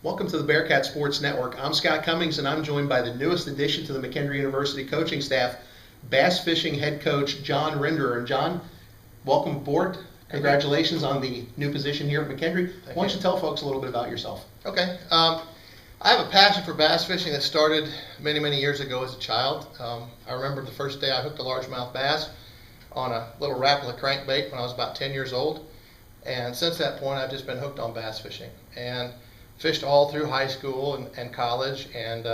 Welcome to the Bearcat Sports Network. I'm Scott Cummings, and I'm joined by the newest addition to the McKendree University coaching staff, bass fishing head coach Jon Rinderer. And Jon, welcome aboard. Congratulations on the new position here at McKendree. Why don't you tell folks a little bit about yourself? Okay. I have a passion for bass fishing that started many, many years ago as a child. I remember the first day I hooked a largemouth bass on a little Rapala crankbait when I was about 10 years old. And since that point, I've just been hooked on bass fishing. And fished all through high school and college, and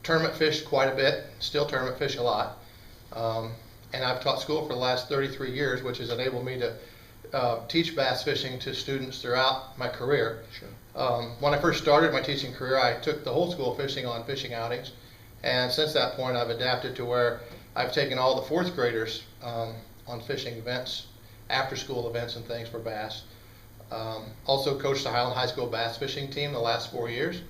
tournament fished quite a bit, still tournament fish a lot. And I've taught school for the last 33 years, which has enabled me to teach bass fishing to students throughout my career. Sure. When I first started my teaching career, I took the whole school fishing on fishing outings. And since that point, I've adapted to where I've taken all the fourth graders on fishing events, after school events and things for bass. Also coached the Highland High School bass fishing team the last 4 years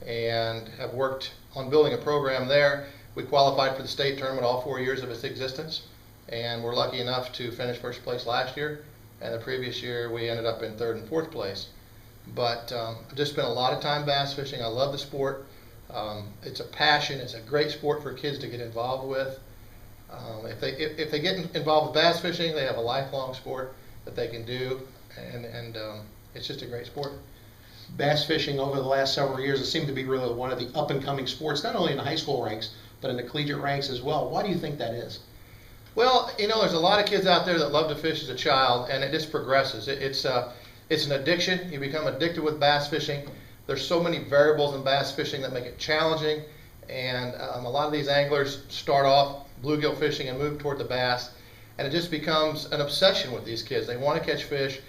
and have worked on building a program there. We qualified for the state tournament all 4 years of its existence, and we're lucky enough to finish first place last year, and the previous year we ended up in third and fourth place. But I've just spent a lot of time bass fishing. I love the sport. It's a passion. It's a great sport for kids to get involved with. If they get involved with bass fishing, they have a lifelong sport that they can do. And it's just a great sport. Bass fishing over the last several years has seemed to be really one of the up-and-coming sports, not only in the high school ranks, but in the collegiate ranks as well. Why do you think that is? Well, you know, there's a lot of kids out there that love to fish as a child, and it just progresses. It's an addiction. You become addicted with bass fishing. There's so many variables in bass fishing that make it challenging, and a lot of these anglers start off bluegill fishing and move toward the bass, and it just becomes an obsession with these kids. They want to catch fish.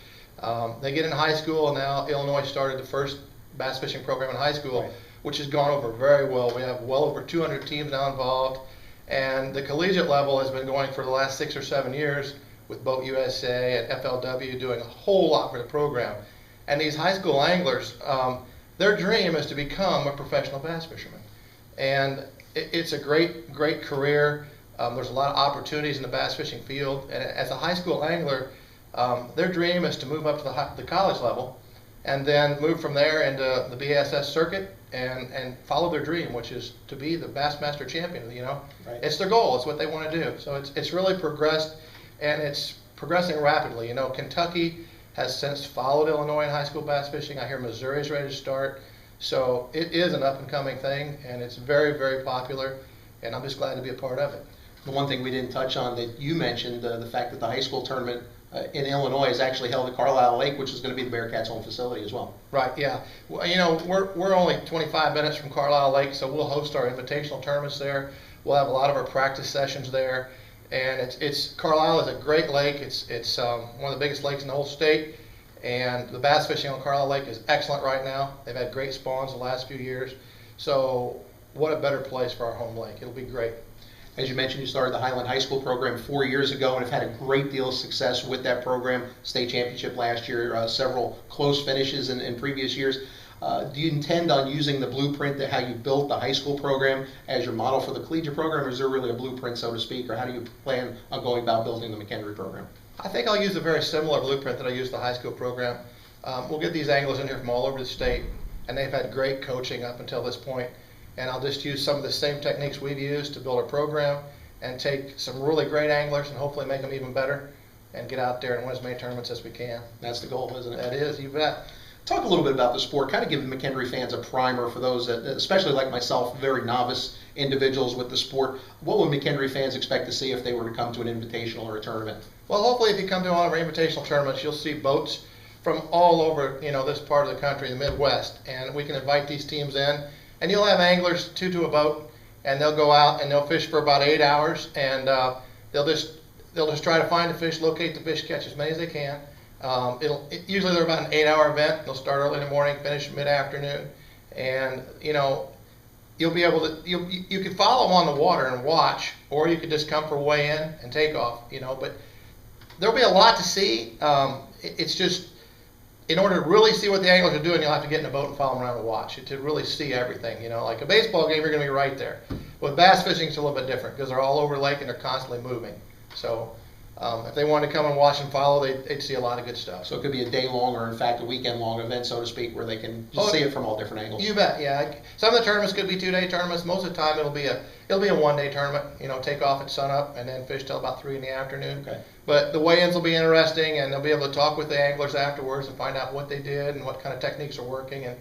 They get in high school, and now Illinois started the first bass fishing program in high school, right, which has gone over very well. We have well over 200 teams now involved, and the collegiate level has been going for the last 6 or 7 years with Boat USA and FLW doing a whole lot for the program. And these high school anglers, their dream is to become a professional bass fisherman. And it's a great, great career. There's a lot of opportunities in the bass fishing field, and as a high school angler, their dream is to move up to the college level and then move from there into the BASS circuit and follow their dream, which is to be the Bassmaster champion. You know, right. It's their goal. It's what they want to do. So it's really progressed, and it's progressing rapidly. You know, Kentucky has since followed Illinois in high school bass fishing. I hear Missouri is ready to start. So it is an up-and-coming thing, and it's very, very popular, and I'm just glad to be a part of it. The one thing we didn't touch on that you mentioned, the fact that the high school tournament in Illinois is actually held at Carlisle Lake, which is going to be the Bearcats' home facility as well. Right, yeah. Well, you know, we're only 25 minutes from Carlisle Lake, so we'll host our invitational tournaments there. We'll have a lot of our practice sessions there, and Carlisle is a great lake. It's one of the biggest lakes in the whole state, and the bass fishing on Carlisle Lake is excellent right now. They've had great spawns the last few years, so what a better place for our home lake. It'll be great. As you mentioned, you started the Highland High School program 4 years ago and have had a great deal of success with that program. State championship last year, several close finishes in previous years. Do you intend on using the blueprint that how you built the high school program as your model for the collegiate program, or is there really a blueprint, so to speak, or how do you plan on going about building the McKendree program? I think I'll use a very similar blueprint that I used the high school program. We'll get these anglers in here from all over the state, and they've had great coaching up until this point. And I'll just use some of the same techniques we've used to build our program and take some really great anglers and hopefully make them even better and get out there and win as many tournaments as we can. That's the goal, isn't it? That is, you bet. Talk a little bit about the sport, kind of give the McKendree fans a primer for those that, especially like myself, very novice individuals with the sport. What would McKendree fans expect to see if they were to come to an invitational or a tournament? Well, hopefully if you come to one of our invitational tournaments, you'll see boats from all over, you know, this part of the country, the Midwest, and we can invite these teams in. And you'll have anglers, 2 to a boat, and they'll go out and they'll fish for about 8 hours, and they'll just try to find the fish, locate the fish, catch as many as they can. Usually they're about an 8-hour event. They'll start early in the morning, finish mid-afternoon, and you know, you'll be able to you can follow them on the water and watch, or you could just come for weigh in and take off. You know, but there'll be a lot to see. It's just, in order to really see what the anglers are doing, you'll have to get in a boat and follow them around and watch to really see everything. You know, like a baseball game, you're going to be right there. With bass fishing, it's a little bit different because they're all over the lake and they're constantly moving. So If they wanted to come and watch and follow, they'd see a lot of good stuff. So it could be a day-long or, in fact, a weekend-long event, so to speak, where they can just see it from all different angles. You bet, yeah. Some of the tournaments could be 2-day tournaments. Most of the time, it'll be a 1-day tournament. Take off at sunup and then fish till about 3 in the afternoon. Okay. But the weigh-ins will be interesting, and they'll be able to talk with the anglers afterwards and find out what they did and what kind of techniques are working. And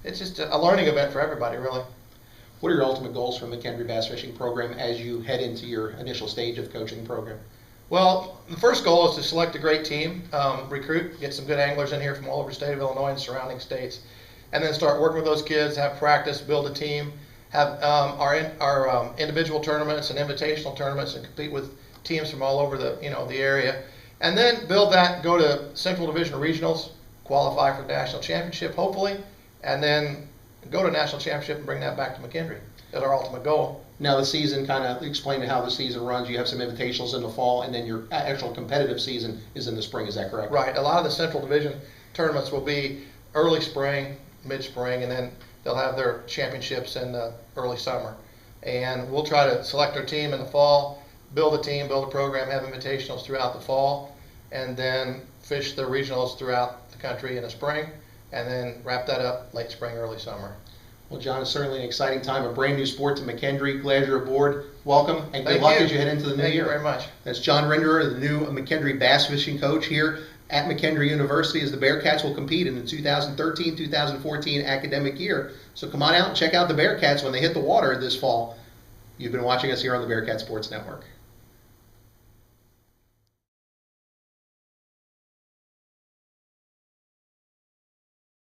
it's just a learning event for everybody, really. What are your ultimate goals for the McKendree Bass Fishing Program as you head into your initial stage of coaching the program? Well, the first goal is to select a great team, recruit, get some good anglers in here from all over the state of Illinois and surrounding states, and then start working with those kids, have practice, build a team, have our individual tournaments and invitational tournaments, and compete with teams from all over the the area, and then build that, go to Central Division regionals, qualify for the national championship, hopefully, and then go to national championship and bring that back to McKendree. That's our ultimate goal. Now the season, kind of explain how the season runs. You have some invitationals in the fall, and then your actual competitive season is in the spring. Is that correct? Right. A lot of the Central Division tournaments will be early spring, mid-spring, and then they'll have their championships in the early summer. And we'll try to select our team in the fall, build a team, build a program, have invitationals throughout the fall, and then fish the regionals throughout the country in the spring, and then wrap that up late spring, early summer. Well, John, it's certainly an exciting time, a brand new sport to McKendree. Glad you're aboard. Welcome, and good Thank luck you. as you head into the new Thank year. you very much. That's Jon Rinderer, the new McKendree bass fishing coach here at McKendree University, as the Bearcats will compete in the 2013-2014 academic year. So come on out and check out the Bearcats when they hit the water this fall. You've been watching us here on the Bearcat Sports Network.